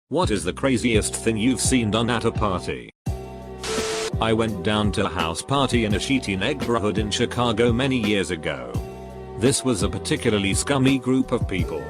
What is the craziest thing you've seen done at a party? I went down to a house party in a shitty neighborhood in Chicago many years ago. This was a particularly scummy group of people.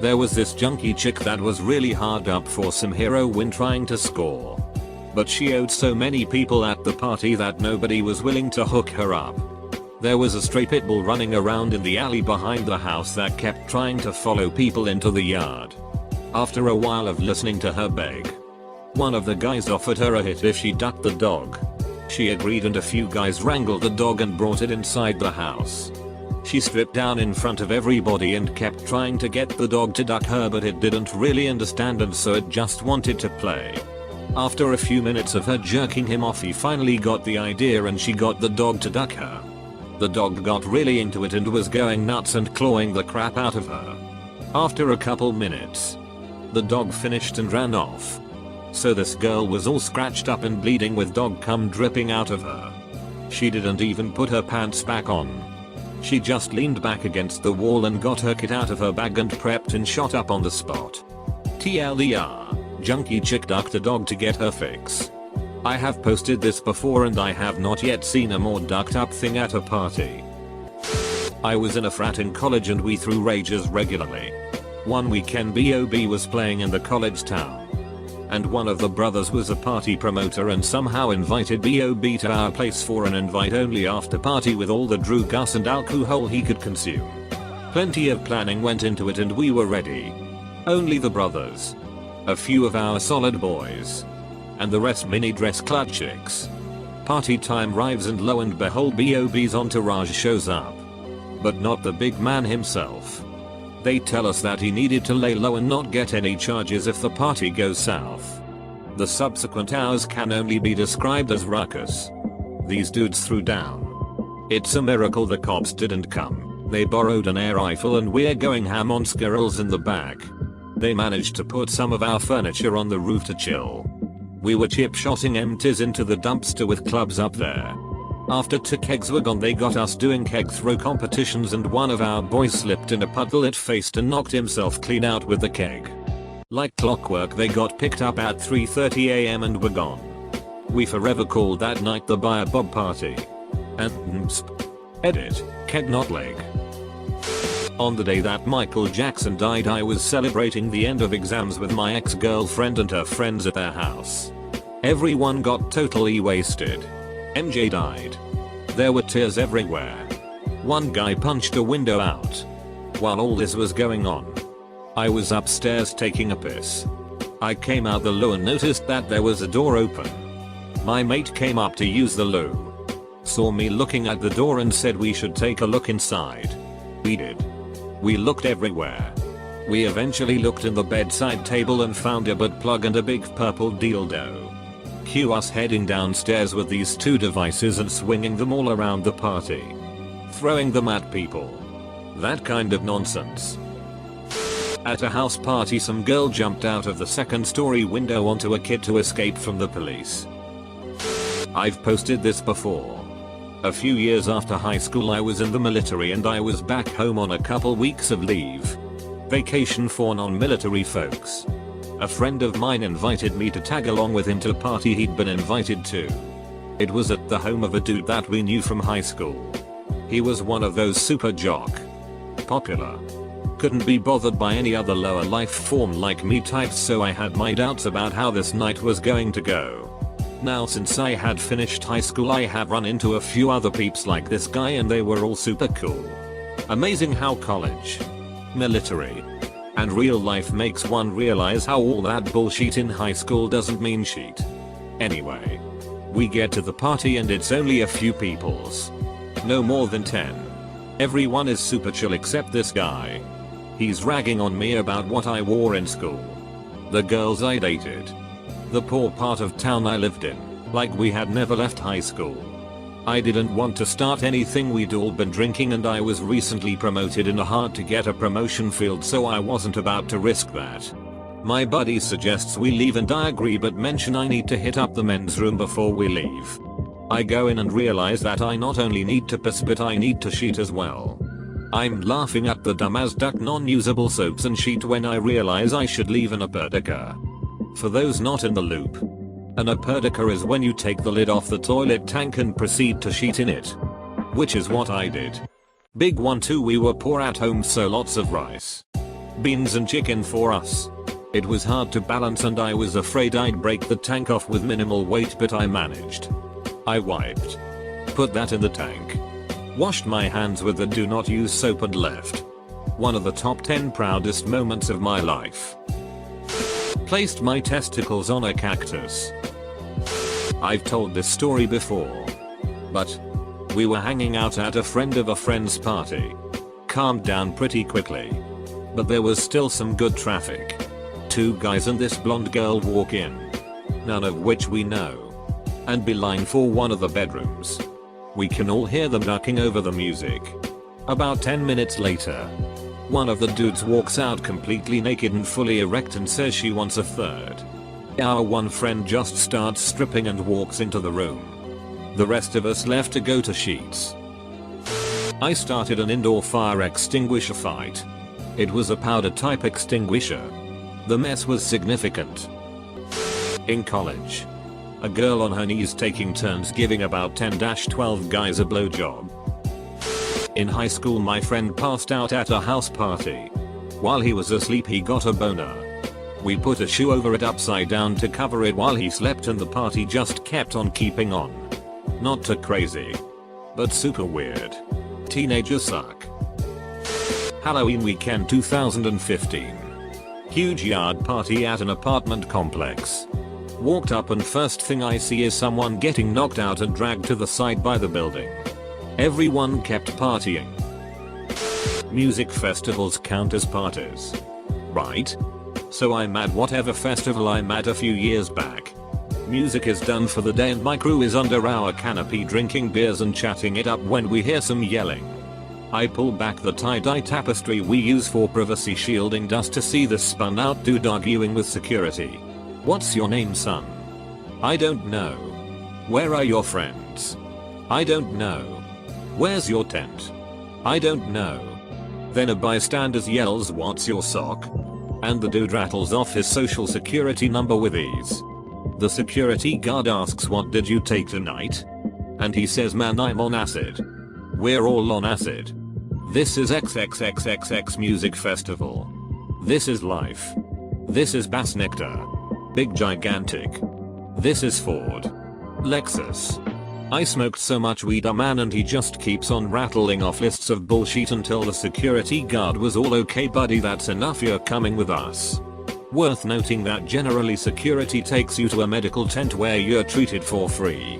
There was this junkie chick that was really hard up for some heroin trying to score. But she owed so many people at the party that nobody was willing to hook her up. There was a stray pit bull running around in the alley behind the house that kept trying to follow people into the yard. After a while of listening to her beg, one of the guys offered her a hit if she ducked the dog. She agreed and a few guys wrangled the dog and brought it inside the house. She stripped down in front of everybody and kept trying to get the dog to duck her, but it didn't really understand and so it just wanted to play. After a few minutes of her jerking him off, he finally got the idea and she got the dog to duck her. The dog got really into it and was going nuts and clawing the crap out of her. After a couple minutes, the dog finished and ran off. So this girl was all scratched up and bleeding with dog cum dripping out of her. She didn't even put her pants back on. She just leaned back against the wall and got her kit out of her bag and prepped and shot up on the spot. TLDR, junkie chick ducked a dog to get her fix. I have posted this before and I have not yet seen a more ducked up thing at a party. I was in a frat in college and we threw rages regularly. One weekend Bob was playing in the college town. And one of the brothers was a party promoter and somehow invited Bob to our place for an invite only after party with all the Drew Gus and alcohol he could consume. Plenty of planning went into it and we were ready. Only the brothers, a few of our solid boys, and the rest mini dress clad chicks. Party time arrives and lo and behold Bob's entourage shows up. But not the big man himself. They tell us that he needed to lay low and not get any charges if the party goes south. The subsequent hours can only be described as ruckus. These dudes threw down. It's a miracle the cops didn't come. They borrowed an air rifle and we're going ham on squirrels in the back. They managed to put some of our furniture on the roof to chill. We were chip-shotting empties into the dumpster with clubs up there. After 2 kegs were gone they got us doing keg throw competitions and one of our boys slipped in a puddle it faced and knocked himself clean out with the keg. Like clockwork they got picked up at 3:30 AM and were gone. We forever called that night the Buyer Bob party. And edit, keg not leg. On the day that Michael Jackson died I was celebrating the end of exams with my ex-girlfriend and her friends at their house. Everyone got totally wasted. MJ died. There were tears everywhere. One guy punched a window out. While all this was going on, I was upstairs taking a piss. I came out the loo and noticed that there was a door open. My mate came up to use the loo, saw me looking at the door and said we should take a look inside. We did. We looked everywhere. We eventually looked in the bedside table and found a butt plug and a big purple dildo. Cue us heading downstairs with these 2 devices and swinging them all around the party. Throwing them at people. That kind of nonsense. At a house party some girl jumped out of the 2nd story window onto a kid to escape from the police. I've posted this before. A few years after high school I was in the military and I was back home on a couple weeks of leave. Vacation for non-military folks. A friend of mine invited me to tag along with him to a party he'd been invited to. It was at the home of a dude that we knew from high school. He was one of those super jock, popular, couldn't be bothered by any other lower life form like me types, so I had my doubts about how this night was going to go. Now since I had finished high school I have run into a few other peeps like this guy and they were all super cool. Amazing how college, military, and real life makes one realize how all that bullshit in high school doesn't mean shit. Anyway, we get to the party and it's only a few peoples. No more than 10. Everyone is super chill except this guy. He's ragging on me about what I wore in school, the girls I dated, the poor part of town I lived in, like we had never left high school. I didn't want to start anything, we'd all been drinking and I was recently promoted in a hard to get a promotion field, so I wasn't about to risk that. My buddy suggests we leave and I agree but mention I need to hit up the men's room before we leave. I go in and realize that I not only need to piss but I need to shit as well. I'm laughing at the dumb as duck non-usable soaps and shit when I realize I should leave in a Perdica. For those not in the loop, an apertica is when you take the lid off the toilet tank and proceed to sheet in it. Which is what I did. Big one too, we were poor at home, so lots of rice, beans and chicken for us. It was hard to balance and I was afraid I'd break the tank off with minimal weight, but I managed. I wiped, put that in the tank, washed my hands with the do not use soap and left. One of the top 10 proudest moments of my life. Placed my testicles on a cactus. I've told this story before, but we were hanging out at a friend of a friend's party. Calmed down pretty quickly, but there was still some good traffic. 2 guys and this blonde girl walk in, none of which we know, and beeline for one of the bedrooms. We can all hear them ducking over the music. About 10 minutes later, one of the dudes walks out completely naked and fully erect and says she wants a third. Our one friend just starts stripping and walks into the room. The rest of us left to go to sheets. I started an indoor fire extinguisher fight. It was a powder type extinguisher. The mess was significant. In college, a girl on her knees taking turns giving about 10-12 guys a blowjob. In high school, my friend passed out at a house party. While he was asleep, he got a boner. We put a shoe over it upside down to cover it while he slept, and the party just kept on keeping on. Not too crazy, but super weird. Teenagers suck. Halloween weekend 2015. Huge yard party at an apartment complex. Walked up and first thing I see is someone getting knocked out and dragged to the side by the building. Everyone kept partying. Music festivals count as parties, right? So I'm at whatever festival I'm at a few years back. Music is done for the day and my crew is under our canopy drinking beers and chatting it up when we hear some yelling. I pull back the tie-dye tapestry we use for privacy, shielding dust, to see the spun out dude arguing with security. "What's your name, son?" "I don't know." "Where are your friends?" "I don't know." "Where's your tent?" "I don't know." Then a bystander yells, "What's your sock?" And the dude rattles off his social security number with ease. The security guard asks, "What did you take tonight?" And he says, "Man, I'm on acid." We're all on acid. This is XXXXX Music Festival. This is life. This is Bass Nectar. Big gigantic. This is Ford. Lexus. I smoked so much weed, a man, and he just keeps on rattling off lists of bullshit until the security guard was all, "Okay buddy, that's enough, you're coming with us." Worth noting that generally security takes you to a medical tent where you're treated for free.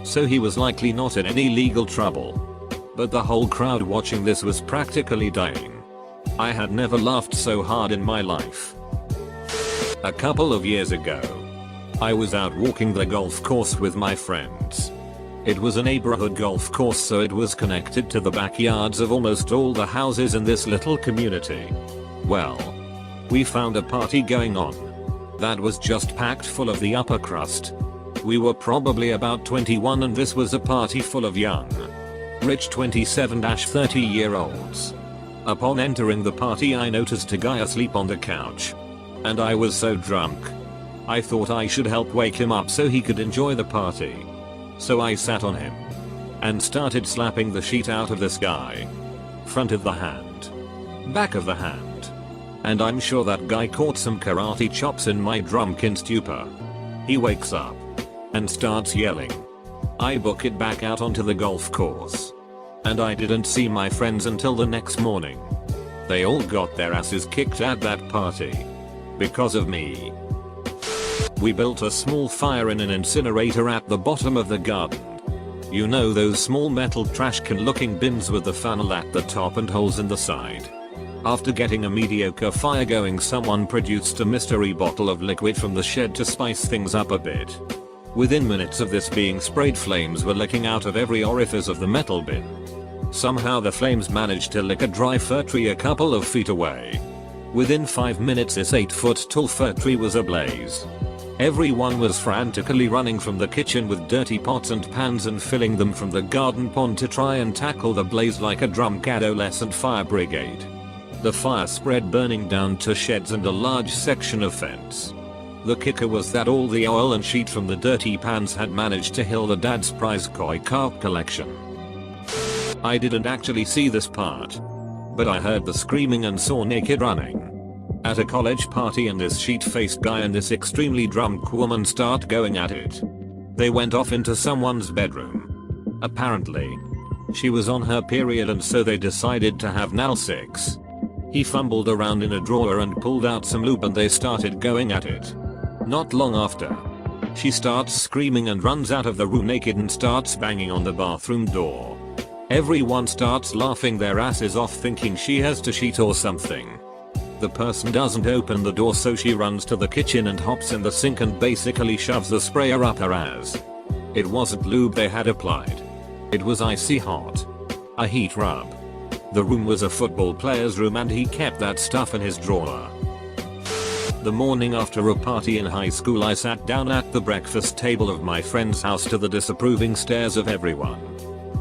So he was likely not in any legal trouble. But the whole crowd watching this was practically dying. I had never laughed so hard in my life. A couple of years ago, I was out walking the golf course with my friends. It was a neighborhood golf course, so it was connected to the backyards of almost all the houses in this little community. Well, we found a party going on that was just packed full of the upper crust. We were probably about 21 and this was a party full of young, rich 27-30-year-olds. Upon entering the party, I noticed a guy asleep on the couch. And I was so drunk, I thought I should help wake him up so he could enjoy the party. So I sat on him and started slapping the shit out of this guy. Front of the hand, back of the hand. And I'm sure that guy caught some karate chops in my drunken stupor. He wakes up and starts yelling. I book it back out onto the golf course. And I didn't see my friends until the next morning. They all got their asses kicked at that party. Because of me. We built a small fire in an incinerator at the bottom of the garden. You know those small metal trash can looking bins with the funnel at the top and holes in the side. After getting a mediocre fire going, someone produced a mystery bottle of liquid from the shed to spice things up a bit. Within minutes of this being sprayed, flames were licking out of every orifice of the metal bin. Somehow the flames managed to lick a dry fir tree a couple of feet away. Within 5 minutes this 8-foot-tall fir tree was ablaze. Everyone was frantically running from the kitchen with dirty pots and pans and filling them from the garden pond to try and tackle the blaze like a drunk adolescent fire brigade. The fire spread, burning down to sheds and a large section of fence. The kicker was that all the oil and sheet from the dirty pans had managed to heal the dad's prize koi carp collection. I didn't actually see this part, but I heard the screaming and saw naked running. At a college party, and this sheet-faced guy and this extremely drunk woman start going at it. They went off into someone's bedroom. Apparently, she was on her period, and so they decided to have anal sex. He fumbled around in a drawer and pulled out some lube, and they started going at it. Not long after, she starts screaming and runs out of the room naked and starts banging on the bathroom door. Everyone starts laughing their asses off, thinking she has to cheat or something. The person doesn't open the door, so she runs to the kitchen and hops in the sink and basically shoves the sprayer up her ass. It wasn't lube they had applied. It was icy hot. A heat rub. The room was a football player's room, and he kept that stuff in his drawer. The morning after a party in high school, I sat down at the breakfast table of my friend's house to the disapproving stares of everyone.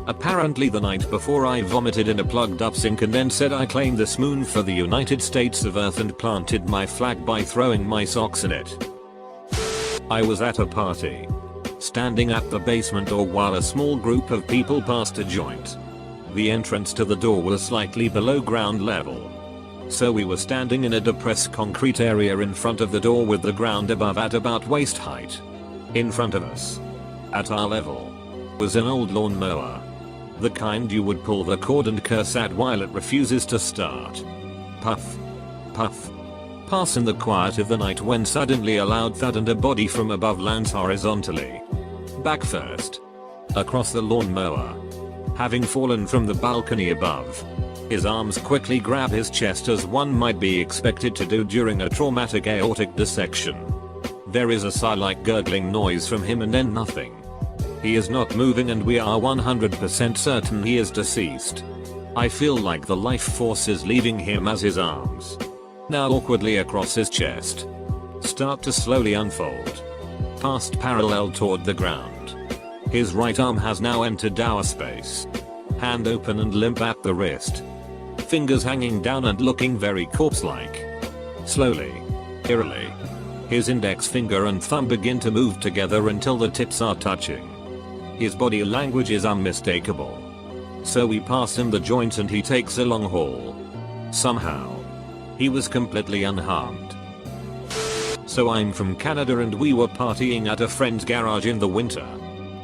Apparently the night before I vomited in a plugged up sink and then said I claimed this moon for the United States of Earth and planted my flag by throwing my socks in it. I was at a party, standing at the basement door while a small group of people passed a joint. The entrance to the door was slightly below ground level, so we were standing in a depressed concrete area in front of the door with the ground above at about waist height. In front of us, at our level, was an old lawnmower. The kind you would pull the cord and curse at while it refuses to start. Puff. Puff. Pass in the quiet of the night, when suddenly a loud thud and a body from above lands horizontally. Back first. Across the lawnmower. Having fallen from the balcony above. His arms quickly grab his chest, as one might be expected to do during a traumatic aortic dissection. There is a sigh-like gurgling noise from him and then nothing. He is not moving, and we are 100% certain he is deceased. I feel like the life force is leaving him as his arms, now awkwardly across his chest, start to slowly unfold, past parallel toward the ground. His right arm has now entered our space. Hand open and limp at the wrist. Fingers hanging down and looking very corpse-like. Slowly, eerily, his index finger and thumb begin to move together until the tips are touching. His body language is unmistakable. So we pass him the joint and he takes a long haul. Somehow, he was completely unharmed. So I'm from Canada and we were partying at a friend's garage in the winter.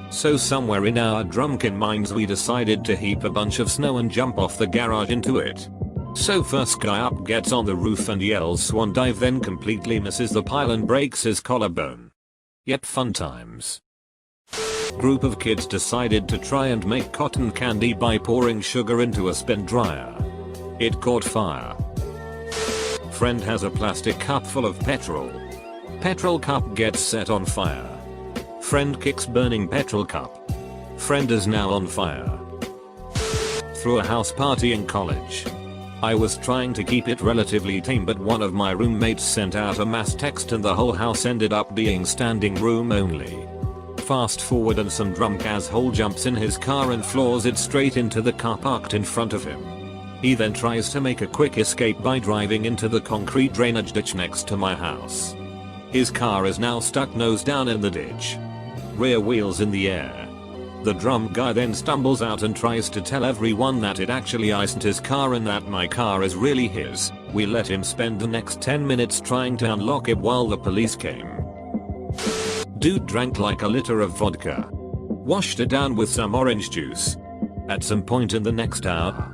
So somewhere in our drunken minds we decided to heap a bunch of snow and jump off the garage into it. So first guy up gets on the roof and yells swan dive, then completely misses the pile and breaks his collarbone. Yet fun times. Group of kids decided to try and make cotton candy by pouring sugar into a spin dryer. It caught fire. Friend has a plastic cup full of petrol. Petrol cup gets set on fire. Friend kicks burning petrol cup. Friend is now on fire. Through a house party in college. I was trying to keep it relatively tame, but one of my roommates sent out a mass text and the whole house ended up being standing room only. Fast forward and some drunk asshole jumps in his car and floors it straight into the car parked in front of him. He then tries to make a quick escape by driving into the concrete drainage ditch next to my house. His car is now stuck nose down in the ditch. Rear wheels in the air. The drunk guy then stumbles out and tries to tell everyone that it actually isn't his car and that my car is really his. We let him spend the next 10 minutes trying to unlock it while the police came. Dude drank like a liter of vodka. Washed it down with some orange juice. At some point in the next hour,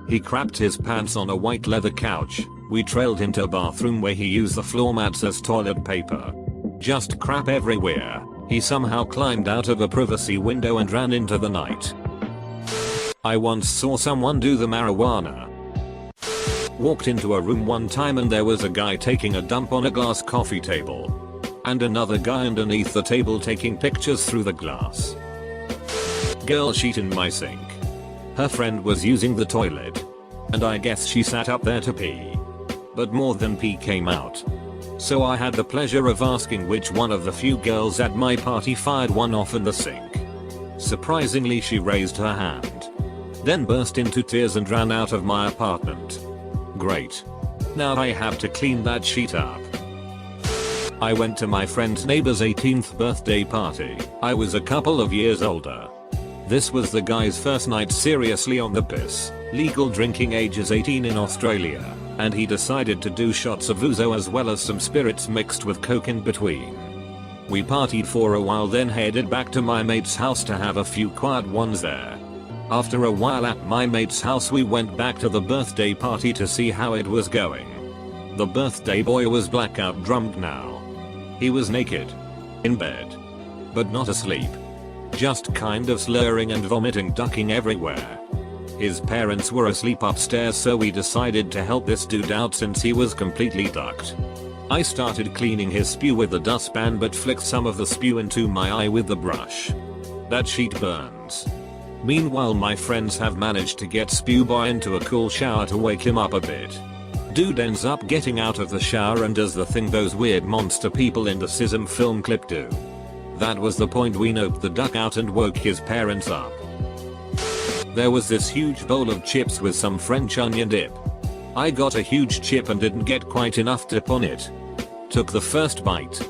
he crapped his pants on a white leather couch. We trailed him to a bathroom where he used the floor mats as toilet paper. Just crap everywhere. He somehow climbed out of a privacy window and ran into the night. I once saw someone do the marijuana. Walked into a room one time and there was a guy taking a dump on a glass coffee table. And another guy underneath the table taking pictures through the glass. Girl sheet in my sink. Her friend was using the toilet. And I guess she sat up there to pee. But more than pee came out. So I had the pleasure of asking which one of the few girls at my party fired one off in the sink. Surprisingly, she raised her hand. Then burst into tears and ran out of my apartment. Great. Now I have to clean that sheet up. I went to my friend's neighbor's 18th birthday party. I was a couple of years older. This was the guy's first night seriously on the piss. Legal drinking age is 18 in Australia, and he decided to do shots of ouzo as well as some spirits mixed with coke in between. We partied for a while, then headed back to my mate's house to have a few quiet ones there. After a while at my mate's house, we went back to the birthday party to see how it was going. The birthday boy was blackout drunk now. He was naked. In bed. But not asleep. Just kind of slurring and vomiting, ducking everywhere. His parents were asleep upstairs, so we decided to help this dude out since he was completely ducked. I started cleaning his spew with the dustpan but flicked some of the spew into my eye with the brush. That sheet burns. Meanwhile, my friends have managed to get spew boy into a cool shower to wake him up a bit. Dude ends up getting out of the shower and does the thing those weird monster people in the Sism film clip do. That was the point we noped the duck out and woke his parents up. There was this huge bowl of chips with some French onion dip. I got a huge chip and didn't get quite enough dip on it. Took the first bite.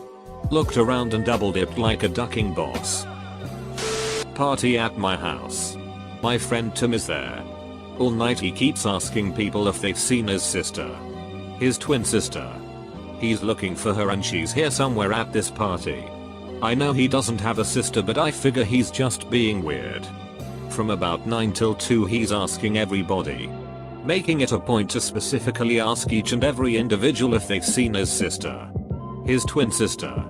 Looked around and double dipped like a ducking boss. Party at my house. My friend Tim is there. All night he keeps asking people if they've seen his sister. His twin sister. He's looking for her and she's here somewhere at this party. I know he doesn't have a sister, but I figure he's just being weird. From about 9 till 2 he's asking everybody. Making it a point to specifically ask each and every individual if they've seen his sister. His twin sister.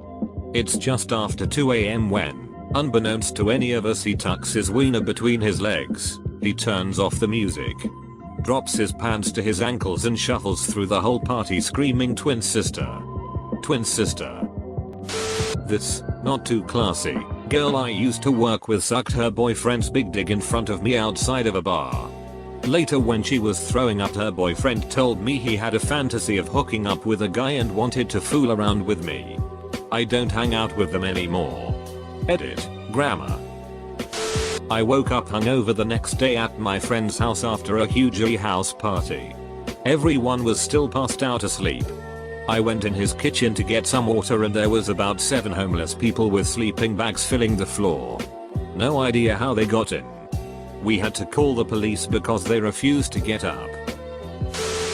It's just after 2 AM when, unbeknownst to any of us, he tucks his wiener between his legs. He turns off the music. Drops his pants to his ankles and shuffles through the whole party screaming, "Twin sister. Twin sister." This, not too classy, girl I used to work with sucked her boyfriend's big dick in front of me outside of a bar. Later, when she was throwing up, her boyfriend told me he had a fantasy of hooking up with a guy and wanted to fool around with me. I don't hang out with them anymore. Edit. Grammar. I woke up hungover the next day at my friend's house after a huge house party. Everyone was still passed out asleep. I went in his kitchen to get some water and there was about 7 homeless people with sleeping bags filling the floor. No idea how they got in. We had to call the police because they refused to get up.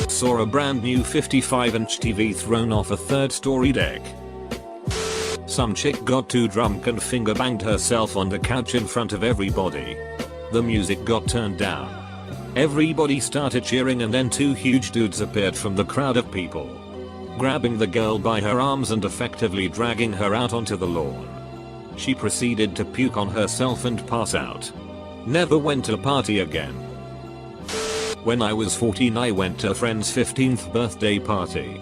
Saw a brand new 55-inch TV thrown off a 3rd story deck. Some chick got too drunk and finger banged herself on the couch in front of everybody. The music got turned down. Everybody started cheering and then 2 huge dudes appeared from the crowd of people, grabbing the girl by her arms and effectively dragging her out onto the lawn. She proceeded to puke on herself and pass out. Never went to a party again. When I was 14 I went to a friend's 15th birthday party.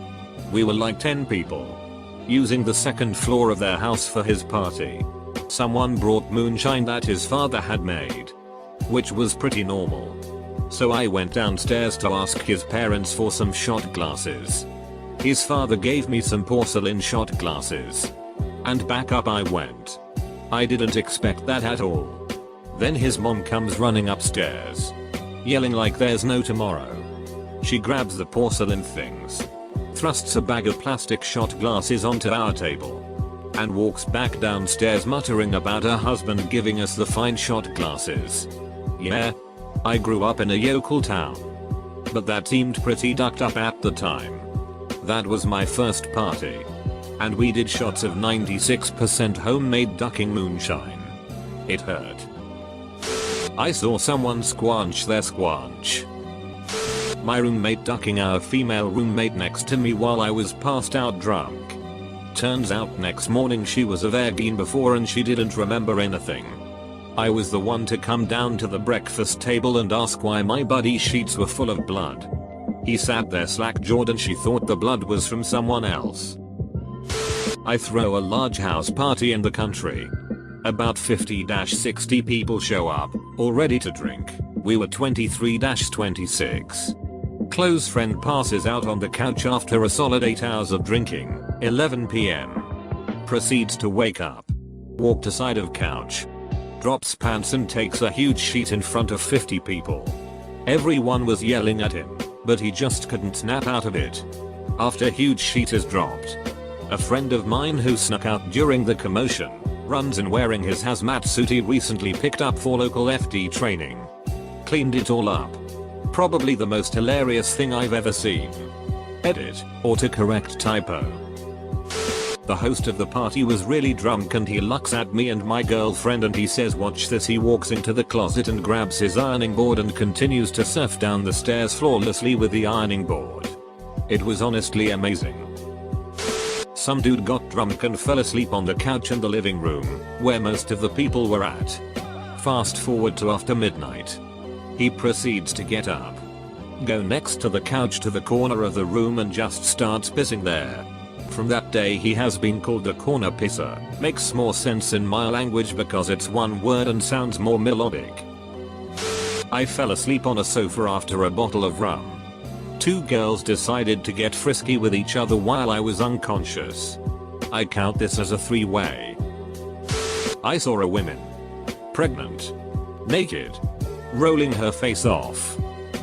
We were like 10 people. Using the 2nd floor of their house for his party. Someone brought moonshine that his father had made, which was pretty normal. So I went downstairs to ask his parents for some shot glasses. His father gave me some porcelain shot glasses. And back up I went. I didn't expect that at all. Then his mom comes running upstairs, yelling like there's no tomorrow. She grabs the porcelain things, thrusts a bag of plastic shot glasses onto our table, and walks back downstairs muttering about her husband giving us the fine shot glasses. Yeah, I grew up in a yokel town, but that seemed pretty ducked up at the time. That was my first party, and we did shots of 96% homemade ducking moonshine. It hurt. I saw someone squanch their squanch. My roommate ducking our female roommate next to me while I was passed out drunk. Turns out next morning she was a virgin before and she didn't remember anything. I was the one to come down to the breakfast table and ask why my buddy's sheets were full of blood. He sat there slack-jawed and she thought the blood was from someone else. I throw a large house party in the country. About 50-60 people show up, all ready to drink. We were 23-26. Close friend passes out on the couch after a solid 8 hours of drinking, 11 PM. Proceeds to wake up. Walked aside of couch. Drops pants and takes a huge sheet in front of 50 people. Everyone was yelling at him, but he just couldn't snap out of it. After huge sheet is dropped, A friend of mine who snuck out during the commotion runs in wearing his hazmat suit he recently picked up for local FD training. Cleaned it all up. Probably the most hilarious thing I've ever seen. Edit, autocorrect typo. The host of the party was really drunk and he looks at me and my girlfriend and he says, "Watch this." He walks into the closet and grabs his ironing board and continues to surf down the stairs flawlessly with the ironing board. It was honestly amazing. Some dude got drunk and fell asleep on the couch in the living room, where most of the people were at. Fast forward to after midnight. He proceeds to get up, go next to the couch to the corner of the room and just starts pissing there. From that day he has been called the corner pisser. Makes more sense in my language because it's one word and sounds more melodic. I fell asleep on a sofa after a bottle of rum. Two girls decided to get frisky with each other while I was unconscious. I count this as a three-way. I saw a woman. Pregnant. Naked. Rolling her face off.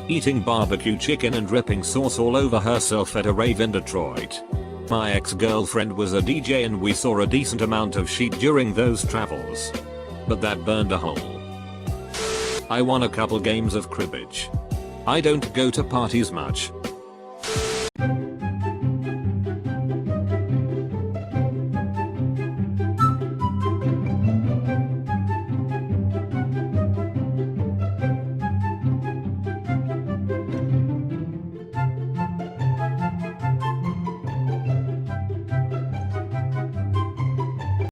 Eating barbecue chicken and dripping sauce all over herself at a rave in Detroit. My ex-girlfriend was a DJ and we saw a decent amount of sheep during those travels. But that burned a hole. I won a couple games of cribbage. I don't go to parties much.